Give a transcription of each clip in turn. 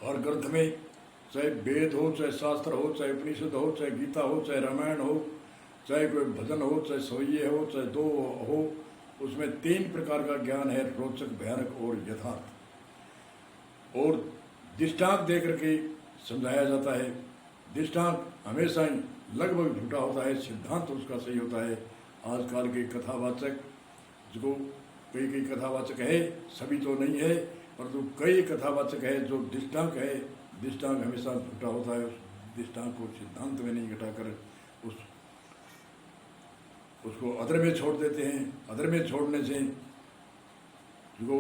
हर ग्रंथ में, चाहे वेद हो, चाहे शास्त्र हो, चाहे उपनिषद हो, चाहे गीता हो, चाहे रामायण हो, चाहे कोई भजन हो, चाहे सवैये हो, चाहे दो हो, उसमें 3 प्रकार का ज्ञान है, रोचक, भयानक और यथार्थ। और दृष्टांत दे करके समझाया जाता है। दृष्टांत हमेशा ही लगभग झूठा होता है, सिद्धांत उसका सही होता है। आजकल के कथावाचक, जो कई कई कथावाचक है, सभी तो नहीं है, परंतु कई कथावाचक है जो दृष्टांत है, दृष्टांत हमेशा झूठा होता है। उस दृष्टांत को सिद्धांत में नहीं घटाकर उसको अदर में छोड़ देते हैं। अदर में छोड़ने से जो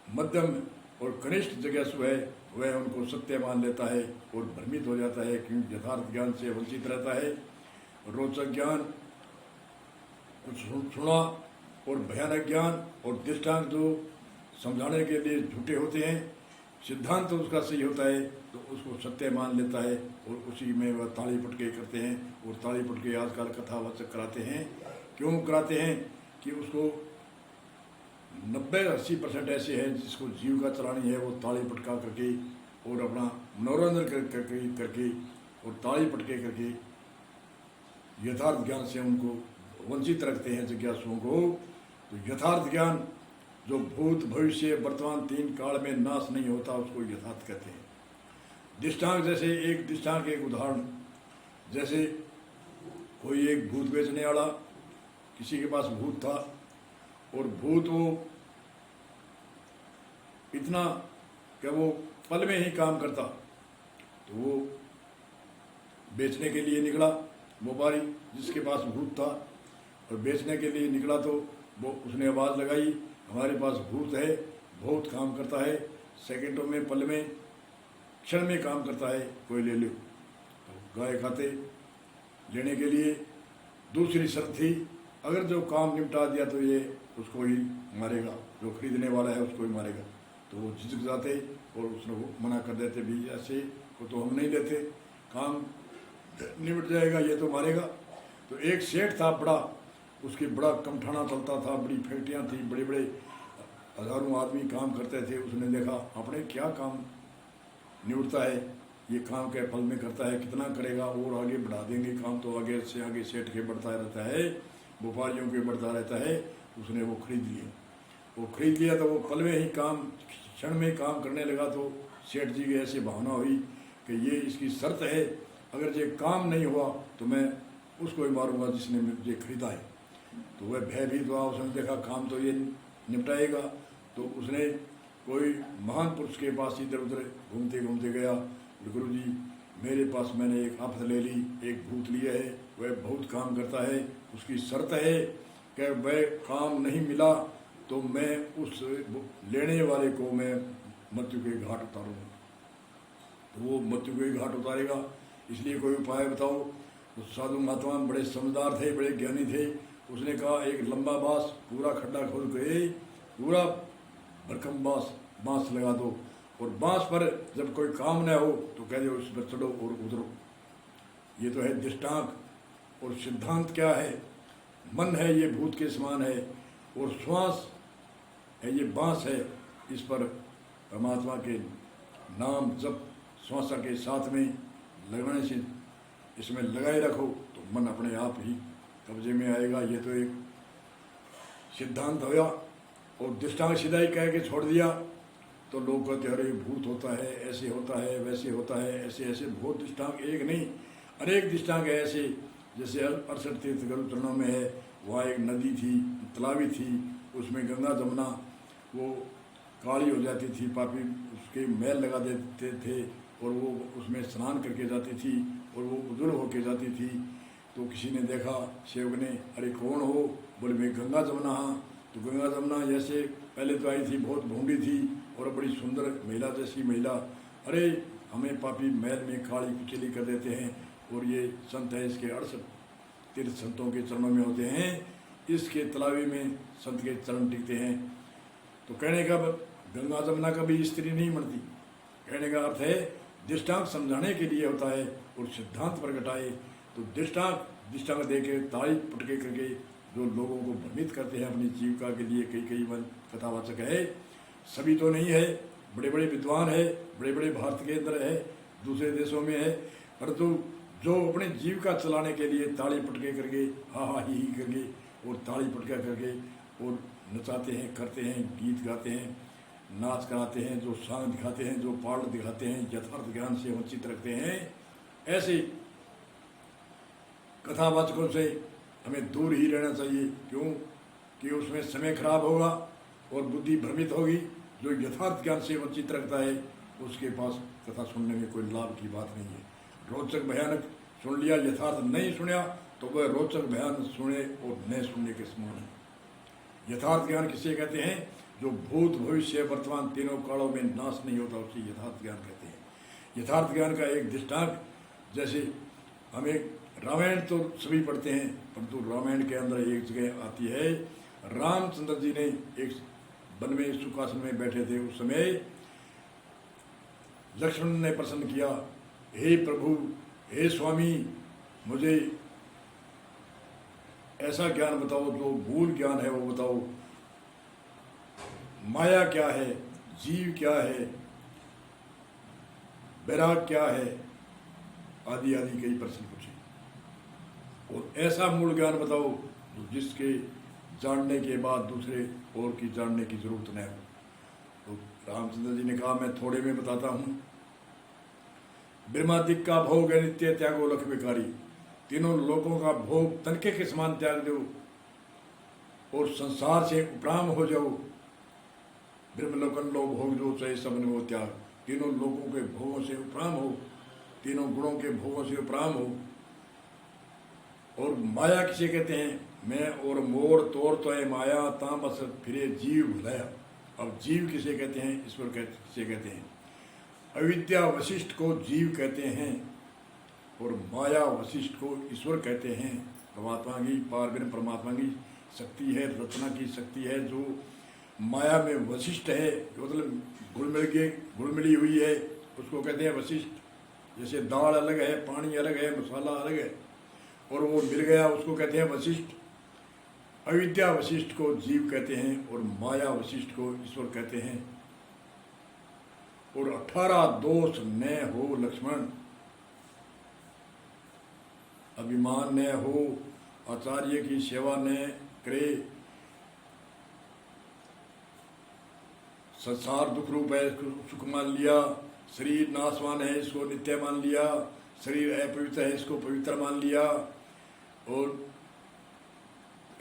मध्यम और कनिष्ठ जगह है वह उनको सत्य मान लेता है और भ्रमित हो जाता है, क्योंकि यथार्थ ज्ञान से वंचित रहता है। रोचक ज्ञान कुछ सुना और भयानक ज्ञान और दृष्टांत जो समझाने के लिए झूठे होते हैं, सिद्धांत तो उसका सही होता है तो उसको सत्य मान लेता है और उसी में वह ताली पटके करते हैं। और ताली पटके आजकल कथावाचक कराते हैं। क्यों कराते हैं कि उसको 90-80% ऐसे हैं जिसको जीविका चलानी है, वो ताली पटका करके और अपना मनोरंजन करके और ताली पटके करके यथार्थ ज्ञान से उनको वंचित रखते हैं जिज्ञासुओं को। तो यथार्थ ज्ञान जो भूत भविष्य वर्तमान 3 काल में नाश नहीं होता, उसको यथार्थ कहते हैं। दृष्टांत जैसे एक दृष्टांत, एक उदाहरण, जैसे कोई एक भूत बेचने वाला, किसी के पास भूत था और भूत वो इतना कि वो पल में ही काम करता, तो वो बेचने के लिए निकला। व्यापारी जिसके पास भूत था और बेचने के लिए निकला, तो वो उसने आवाज़ लगाई, हमारे पास भूत है, बहुत काम करता है, सेकंडों में, पल में, क्षण में काम करता है, कोई ले लो। तो गाय खाते लेने के लिए दूसरी शर्त थी, अगर जो काम निपटा दिया तो ये उसको ही मारेगा, जो खरीदने वाला है उसको ही मारेगा। तो वो झिझक जाते और उसने वो मना कर देते, भी ऐसे को तो हम नहीं लेते, काम निपट जाएगा, ये तो मारेगा। तो एक सेठ था बड़ा, उसकी बड़ा कमठाना चलता था, बड़ी फैक्ट्रियाँ थी, बड़े बड़े हजारों आदमी काम करते थे। उसने देखा अपने क्या काम निपटता है, ये काम के फल में करता है, कितना करेगा और आगे बढ़ा देंगे काम, तो आगे से आगे सेठ के बढ़ता रहता है, व्यापारियों के बढ़ता रहता है। उसने वो खरीद लिया। वो खरीद लिया तो वो पल में ही काम, क्षण में काम करने लगा। तो सेठ जी की ऐसी भावना हुई कि ये इसकी शर्त है, अगर ये काम नहीं हुआ तो मैं उसको ही मारूंगा जिसने मुझे खरीदा है। तो वह भयभीत हुआ, उसने देखा काम तो ये निपटाएगा। तो उसने कोई महान पुरुष के पास इधर उधर घूमते घूमते गया, गुरु जी मेरे पास मैंने एक आफत ले ली, एक भूत लिया है, वह बहुत काम करता है, उसकी शर्त है कि वह काम नहीं मिला तो मैं उस लेने वाले को मैं मृत्यु के घाट उतारूँगा। तो वो मृत्यु के घाट उतारेगा, इसलिए कोई उपाय बताओ। तो साधु महात्मा बड़े समझदार थे, बड़े ज्ञानी थे। उसने कहा एक लंबा बांस, पूरा खड्डा खोद के पूरा भरकम बांस लगा दो, और बांस पर जब कोई काम न हो तो कह दो उस पर चढ़ो और उतरो। ये तो है दृष्टांत। और सिद्धांत क्या है? मन है ये भूत के समान है, और श्वास है ये बांस है, इस पर परमात्मा के नाम जब श्वास के साथ में लगाने से इसमें लगाए रखो तो मन अपने आप ही कब्जे में आएगा। ये तो एक सिद्धांत होया। और दृष्टांत सीधा ही कह के छोड़ दिया तो लोग कहते अरे भूत होता है, ऐसे होता है, वैसे होता है, ऐसे ऐसे। बहुत दृष्टांत, एक नहीं अनेक दृष्टांत है ऐसे। जैसे 68 तीर्थ गुरु चरणों में है, वहाँ एक नदी थी, तालाबी थी, उसमें गंगा जमुना वो काली हो जाती थी, पापी उसके मैल लगा देते थे और वो उसमें स्नान करके जाती थी और वो उजड़ होके जाती थी। तो किसी ने देखा, सेवक ने, अरे कौन हो? बोले मैं गंगा जमुना हाँ। तो गंगा जमुना जैसे पहले तो आई थी, बहुत भूडी थी और बड़ी सुंदर महिला जैसी महिला, अरे हमें पापी मैल में काली कुचली कर देते हैं। और ये संत है, इसके 68 तीर्थ संतों के चरणों में होते हैं, इसके तलावी में संत के चरण टिकते हैं। तो कहने का गंगा जमुना कभी स्त्री नहीं मरती। कहने का अर्थ है दृष्टांत समझाने के लिए होता है और सिद्धांत प्रगटाए। तो दृष्टांत दे के तारीफ पटके करके जो लोगों को भ्रमित करते हैं अपनी जीविका के लिए, कई मन कथावाचक है, सभी तो नहीं है। बड़े बड़े विद्वान है, बड़े बड़े भारत के अंदर है, दूसरे देशों में है, परंतु जो अपने जीविका चलाने के लिए ताली पटके करके हा हा ही करके और ताली पटका करके और नचाते हैं, करते हैं, गीत गाते हैं, नाच कराते हैं, जो सांग दिखाते हैं, जो पार्ट दिखाते हैं, यथार्थ ज्ञान से वंचित रखते हैं, ऐसे कथावाचकों से हमें दूर ही रहना चाहिए। क्यों कि उसमें समय खराब होगा और बुद्धि भ्रमित होगी। जो यथार्थ ज्ञान से वंचित रखता है उसके पास कथा सुनने में कोई लाभ की बात नहीं है। रोचक भयानक सुन लिया, यथार्थ नहीं सुना तो वह रोचक भयानक सुने और न सुनने के समान है। यथार्थ ज्ञान किसे कहते हैं? जो भूत भविष्य वर्तमान तीनों कालों में नाश नहीं होता उसे यथार्थ ज्ञान कहते हैं। यथार्थ ज्ञान का एक दृष्टांत, जैसे हमें रामायण तो सभी पढ़ते हैं, परंतु रामायण के अंदर एक जगह आती है, रामचंद्र जी ने एक वन में सुखासन में बैठे थे, उस समय लक्ष्मण ने प्रश्न किया, हे प्रभु, हे स्वामी, मुझे ऐसा ज्ञान बताओ जो मूल ज्ञान है वो बताओ, माया क्या है, जीव क्या है, वैराग क्या है, आदि आदि कई प्रश्न पूछे। और ऐसा मूल ज्ञान बताओ जिसके जानने के बाद दूसरे और की जानने की जरूरत न हो। तो रामचंद्र जी ने कहा, मैं थोड़े में बताता हूँ। ब्रह्मादिक का भोग है नित्य त्यागो लख विकारी। तीनों लोगों का भोग तनके के समान त्याग दो और संसार से उपराम हो जाओ। ब्रह्मलोकन लो भोग जो चाहे सबन वो त्याग। तीनों लोगों के भोगों से उपराम हो, तीनों गुणों के भोगों से उपराम हो। और माया किसे कहते हैं? मैं और मोर तोड़ तो है माया, तां बस फिरे जीव भुलाया। अब जीव किसे कहते हैं? ईश्वर किसे कहते हैं? अविद्या वशिष्ठ को जीव कहते हैं और माया वशिष्ठ को ईश्वर कहते हैं। परमात्मा की, पार ब्रह्म परमात्मा की शक्ति है, रचना की शक्ति है, जो माया में वशिष्ठ है, मतलब घुलमिली हुई है, उसको कहते हैं वशिष्ठ। जैसे दाल अलग है, पानी अलग है, मसाला अलग है, और वो मिल गया, उसको कहते हैं वशिष्ठ। अविद्या वशिष्ठ को जीव कहते हैं और माया वशिष्ठ को ईश्वर कहते हैं। और 18 दोष न हो लक्ष्मण, अभिमान न हो, आचार्य की सेवा न करे, संसार दुख रूप है सुख मान लिया, शरीर नाशवान है इसको नित्य मान लिया, शरीर अपवित्र है इसको पवित्र मान लिया, और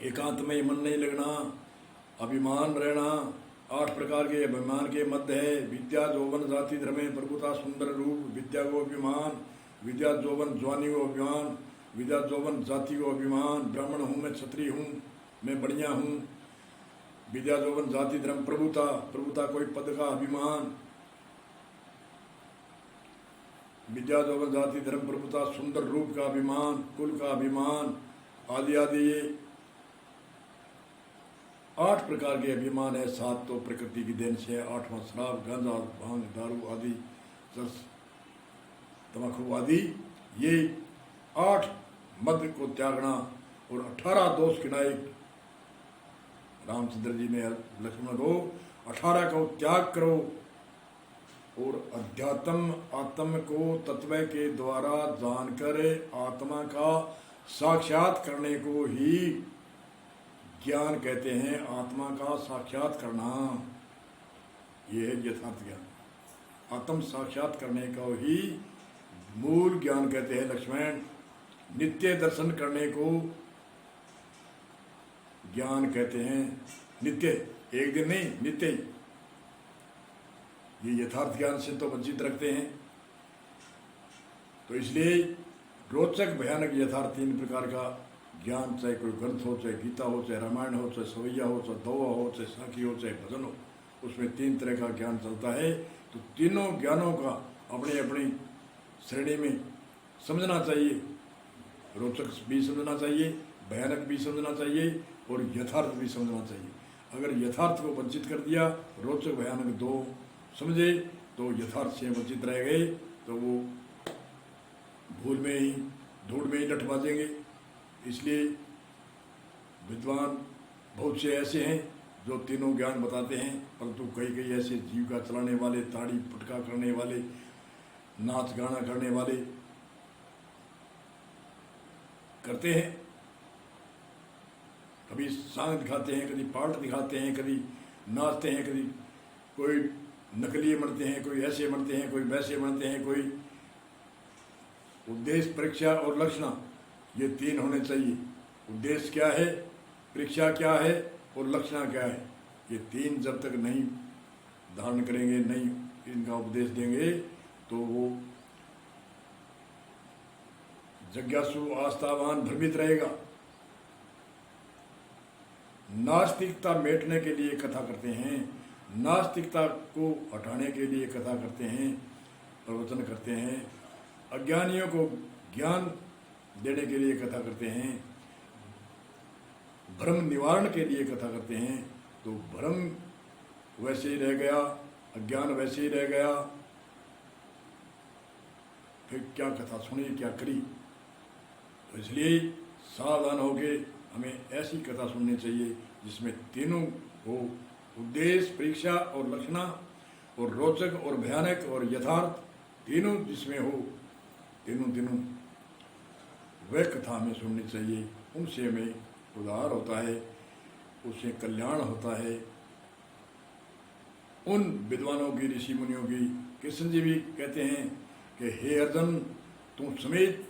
एकांत में मन नहीं लगना, अभिमान रहना। 8 प्रकार के अभिमान के मध्य है। विद्या जोवन जाति धर्म प्रभुता सुंदर रूप, विद्या को अभिमान, विद्या जोवन ज्वानी को अभिमान, विद्या जोवन जाति को अभिमान, ब्राह्मण हूँ मैं, क्षत्रिय हूँ मैं, बढ़िया हूँ। विद्या जोवन जाति धर्म प्रभुता, प्रभुता कोई पद का अभिमान, विद्या जोवन जाति धर्म प्रभुता सुंदर रूप का अभिमान, कुल का अभिमान, आदि आदि। ये 8 प्रकार के अभिमान है। 7 तो प्रकृति की देन से, 8वां शराब, गांजा, भांग, दारू आदि, चरस, तम्बाकू आदि। ये 8 मद को त्यागना और 18 दोष गिनाए रामचंद्र जी ने लक्ष्मण को। 18 को त्याग करो और अध्यात्म आत्म को तत्व के द्वारा जानकर आत्मा का साक्षात करने को ही ज्ञान कहते हैं। आत्मा का साक्षात करना, ये है यथार्थ ज्ञान। आत्म साक्षात करने को ही मूल ज्ञान कहते हैं लक्ष्मण। नित्य दर्शन करने को ज्ञान कहते हैं। नित्य, एक दिन नहीं, नित्य। ये यथार्थ ज्ञान से तो वंचित रखते हैं। तो इसलिए रोचक भयानक यथार्थ 3 प्रकार का ज्ञान, चाहे कोई ग्रंथ हो, चाहे गीता हो, चाहे रामायण हो, चाहे सवैया हो, चाहे दौआ हो, चाहे साखी हो, चाहे भजन हो, उसमें 3 तरह का ज्ञान चलता है। तो तीनों ज्ञानों का अपनी अपनी श्रेणी में समझना चाहिए। रोचक भी समझना चाहिए, भयानक भी समझना चाहिए और यथार्थ भी समझना चाहिए। अगर यथार्थ को वंचित कर दिया, रोचक भयानक 2 समझे, तो यथार्थ से वंचित रह गए, तो वो भूल में ही, धूल में ही लठ बाजेंगे। इसलिए विद्वान बहुत से ऐसे हैं जो तीनों ज्ञान बताते हैं, परंतु कई कई ऐसे जीविका चलाने वाले, ताड़ी पटका करने वाले, नाच गाना करने वाले करते हैं। कभी सांग दिखाते हैं, कभी पाठ दिखाते हैं, कभी नाचते हैं, कभी कोई नकली बनते हैं, कोई ऐसे बनते हैं, कोई वैसे बनते हैं। कोई उद्देश्य, परीक्षा और लक्षणा, ये तीन होने चाहिए। उद्देश्य क्या है, परीक्षा क्या है और लक्षणा क्या है, ये तीन जब तक नहीं धारण करेंगे, नहीं इनका उपदेश देंगे, तो वो जिज्ञासु, आस्थावान, भ्रमित रहेगा। नास्तिकता मिटने के लिए कथा करते हैं, नास्तिकता को हटाने के लिए कथा करते हैं, प्रवचन करते हैं। अज्ञानियों को ज्ञान देने के लिए कथा करते हैं, भ्रम निवारण के लिए कथा करते हैं। तो भ्रम वैसे ही रह गया, अज्ञान वैसे ही रह गया, फिर क्या कथा सुनी, क्या करी। तो इसलिए सावधान होके हमें ऐसी कथा सुननी चाहिए जिसमें तीनों हो, उद्देश्य, परीक्षा और लक्षणा, और रोचक और भयानक और यथार्थ, तीनों जिसमें हो, तीनों वह कथा हमें सुननी चाहिए। उनसे हमें उद्धार होता है, उससे कल्याण होता है। उन विद्वानों की, ऋषि मुनियों की, कृष्ण जी भी कहते हैं कि हे अर्जुन, तुम समेत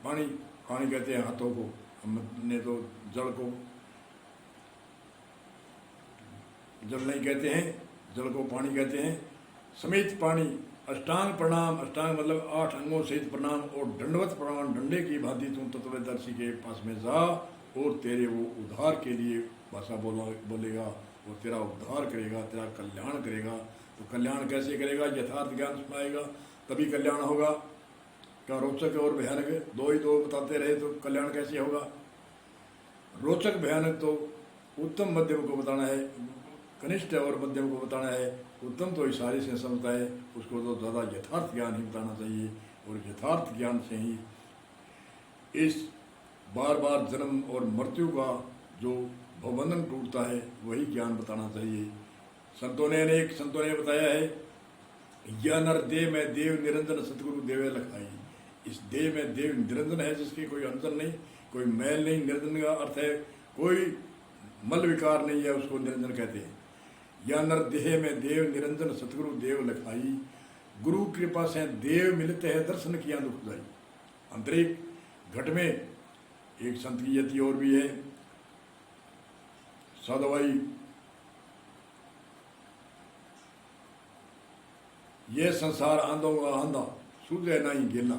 पानी, पानी कहते हैं हाथों को, हमने तो जल को जल नहीं कहते हैं, जल को पानी कहते हैं। समेत पानी, अष्टांग प्रणाम, अष्टांग मतलब 8 अंगों सहित प्रणाम, और दंडवत प्रणाम, डंडे की भांति तुम तत्वदर्शी के पास में जा, और तेरे वो उद्धार के लिए भाषा बोलेगा, वो तेरा उद्धार करेगा, तेरा कल्याण करेगा। तो कल्याण कैसे करेगा, यथार्थ ज्ञान सुनाएगा तभी कल्याण होगा। क्या रोचक और भयानक दो ही दो बताते रहे तो कल्याण कैसे होगा। रोचक भयानक तो उत्तम मध्यम को बताना है, कनिष्ठ और मध्यम को बताना है। उत्तम तो इशारे से समझता है, उसको तो ज़्यादा यथार्थ ज्ञान ही बताना चाहिए, और यथार्थ ज्ञान से ही इस बार बार जन्म और मृत्यु का जो भवबंधन टूटता है वही ज्ञान बताना चाहिए। संतों ने बताया है, यह नर देह में देव निरंजन सतगुरु देवे लखाई। इस देह में देव निरंजन है, जिसकी कोई अंतर नहीं, कोई मैल नहीं। निरंजन का अर्थ है कोई मल विकार नहीं है, उसको निरंजन कहते हैं। या नर देह में देव निरंजन सतगुरु देव लखाई। गुरु कृपा से देव मिलते हैं, दर्शन किया दुख जाई। आंतरिक घट में एक संत की यति और भी है, साधवाई। ये संसार आंधों का आंधा, सूझे नहीं गेला।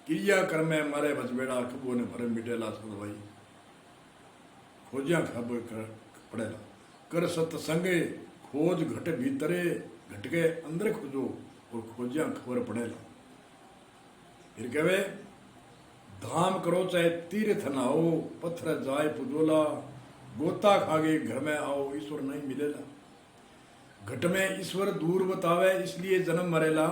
क्रिया कर्म में मारे बचबेड़ा, खबो ने भर मिटेला। साधवाई खोजिया खब पड़ेला, कर सत्संगे खोज घट भीतरे, घट के अंदर खोजो और खोजिया खबर पड़ेला। फिर कहे धाम करो चाहे तीर्थ ना हो, पत्थर जाए पुजोला। गोता खागे घर में आओ, ईश्वर नहीं मिलेला। घट में ईश्वर दूर बतावे, इसलिए जन्म मरेला।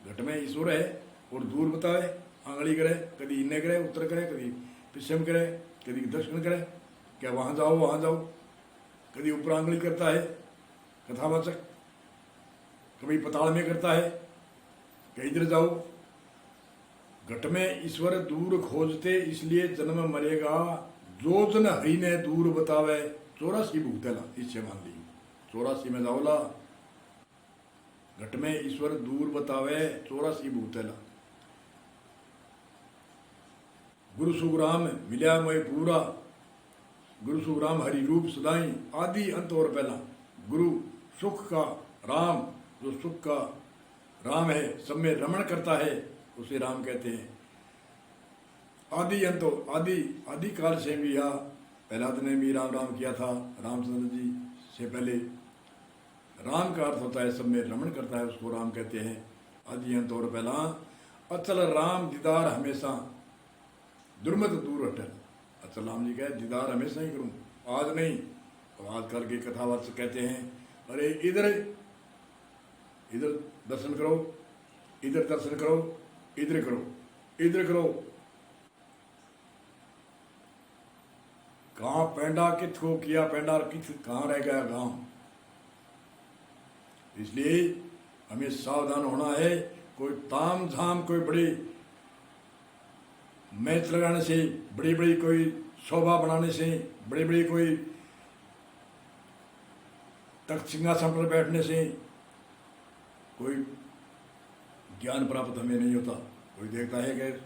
घट में ईश्वर है और दूर बतावे, आंगली करे, कभी इन्हें करे, उत्तर करे, कभी पश्चिम करे, कभी दक्षिण करे। क्या वहां जाओ वहां जाओ, कभी ऊपर आंगली करता है कथावाचक, कभी पताल में करता है कि इधर जाओ। घट में ईश्वर दूर खोजते, इसलिए जन्म मरेगा। जो जन हई ने दूर बतावे, 84 भूतेला। इससे मान ली 84 में जाओला। घट में ईश्वर दूर बतावे, 84 भूतेला। गुरु सुखराम मिल्या मैं पूरा, गुरु सुखराम हरि रूप सदाई। आदि अंत और पहला। गुरु सुख का राम, जो सुख का राम है, सब में रमण करता है, उसे राम कहते हैं। आदि अंत, आदि काल से भी यहाँ प्रहलाद ने भी राम राम किया था, रामचंद्र जी से पहले। राम का अर्थ होता है सब में रमण करता है, उसको राम कहते हैं। आदि अंत और पहला। अचल राम दीदार हमेशा, दुर्मत दूर हटल। अचल राम जी कहे दीदार हमेशा ही करूं, आज नहीं। और आजकल के कथावाचक कहते हैं अरे इधर इधर दर्शन करो, इधर दर्शन करो, इधर करो, इधर करो। कहाँ पैंडा कित को किया पैंडा और कित कहाँ रह गया गांव। इसलिए हमें सावधान होना है। कोई ताम झाम कोई बड़ी मैच लगाने से, बड़ी बड़ी कोई शोभा बनाने से, बड़ी बड़ी कोई तख्त सिंहासन पर बैठने से कोई ज्ञान प्राप्त हमें नहीं होता। कोई देखता है कि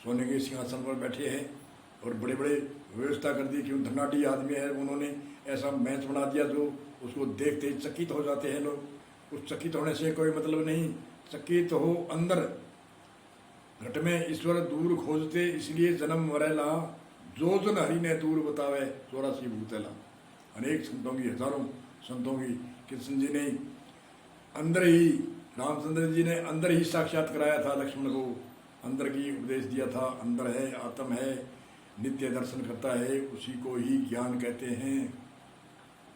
सोने के सिंहासन पर बैठे हैं और बड़े बड़े व्यवस्था कर दी, क्यों धनाढ़ी आदमी है, उन्होंने ऐसा मैच बना दिया जो उसको देखते ही चकित हो जाते हैं लोग। उस चकित होने से कोई मतलब नहीं, चकित हो अंदर। घट में ईश्वर दूर खोजते, इसलिए जन्म मरेला, जो जन हरि ने दूर बतावे 84 भूतेला। अनेक संतों की, हजारों संतों की, कृष्ण जी ने अंदर ही, रामचंद्र जी ने अंदर ही साक्षात कराया था लक्ष्मण को, अंदर की उपदेश दिया था। अंदर है, आत्म है, नित्य दर्शन करता है, उसी को ही ज्ञान कहते हैं।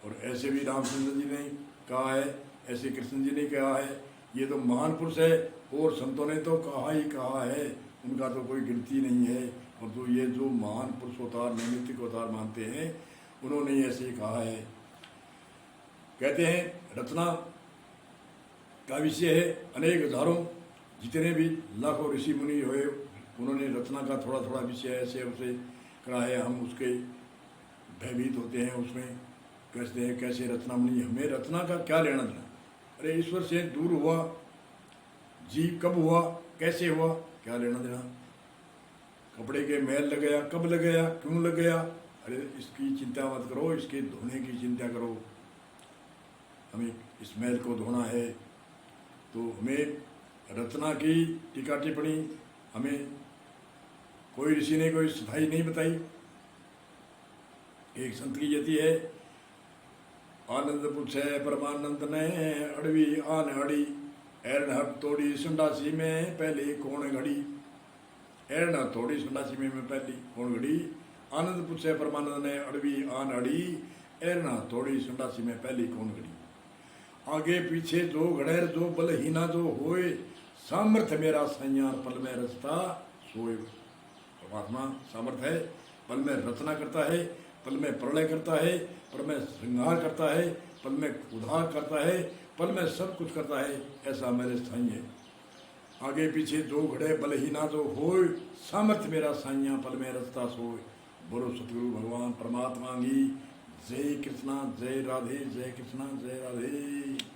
और ऐसे भी रामचंद्र जी ने कहा है, ऐसे कृष्ण जी ने कहा है, ये तो महान पुरुष है। और संतों ने तो कहा ही कहा है, उनका तो कोई गिनती नहीं है। और तो ये जो महान पुरुष अवतार, नैमित्तिक अवतार मानते हैं, उन्होंने ऐसे ही कहा है। कहते हैं रचना का विषय है अनेक हजारों, जितने भी लाखों ऋषि मुनि हुए, उन्होंने रचना का थोड़ा थोड़ा विषय ऐसे उसे करा है। हम उसके भयभीत होते हैं, उसमें कहते हैं कैसे रचना बनी। हमें रचना का क्या लेना देना। अरे ईश्वर से दूर हुआ जीव कब हुआ, कैसे हुआ, क्या लेना देना। कपड़े के मैल लग गया, कब लग गया, क्यों लग गया, अरे इसकी चिंता मत करो, इसके धोने की चिंता करो। हमें इस मैल को धोना है, तो हमें रचना की टीका टिप्पणी हमें कोई ऋषि ने कोई सफाई नहीं बताई। एक संत की यति है, आनंद पूछे परमानंद ने, अड़वी आन अड़ी, एरन हट तोड़ी संडासी में पहले कौन घड़ी। एरन हट तोड़ी संडासी में पहली कौन घड़ी। आनंद पूछे परमानंद ने, अड़वी आन अड़ी, एरन हट तोड़ी संडासी में पहली कौन घड़ी। आगे पीछे जो घड़ेर जो बलहीना जो होए, सामर्थ्य मेरा संयार पल में रचता सोए। परमात्मा सामर्थ्य है, पल में रचना करता है, पल में प्रलय करता है, पल में श्रृंगार करता है, पल में उद्धार करता है, पल में सब कुछ करता है। ऐसा मेरे साईं है। आगे पीछे जो घड़े बलहीना जो होए, सामर्थ्य मेरा साईं पल में रचता सोए। बोलो सतगुरु भगवान परमात्मा की जय। कृष्णा जय राधे, जय कृष्णा जय राधे।